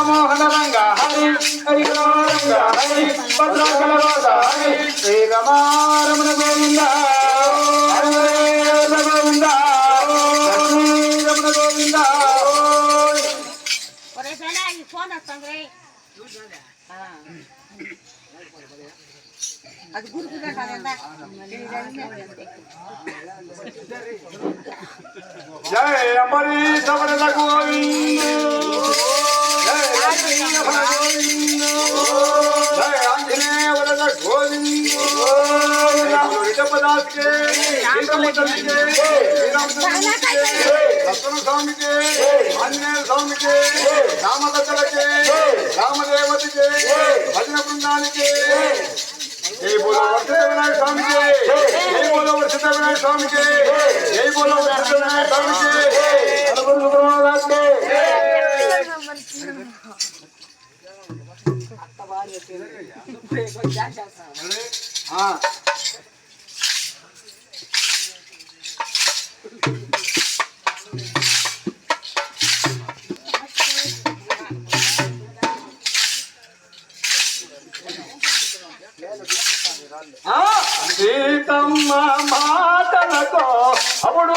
మోహన రంగ హరి హరి రంగ హరి భద్రాకల వాస హరి శ్రీ రమారమణ గోవింద గోవింద రమణ గోవింద. అది గురుకుగా కాదా జయ అంబరీష వరద గోవింద జయ ఆంజనేయ వరద గోవింద రిషభదాస్కే శ్రీరామచంద్రకే శ్రీరామచంద్రకే లక్ష్మణ స్వామికే ఆంజనేయ స్వామికే రామదత్తలకే రామదేవతకే భజన బృందానికే जय बोलो वर्षित विनायक स्वामी के जय बोलो वर्षित विनायक स्वामी के जय बोलो वर्षित विनायक स्वामी के गुरु महाराज के हाँ సీతమ్మ మాటలతో అప్పుడు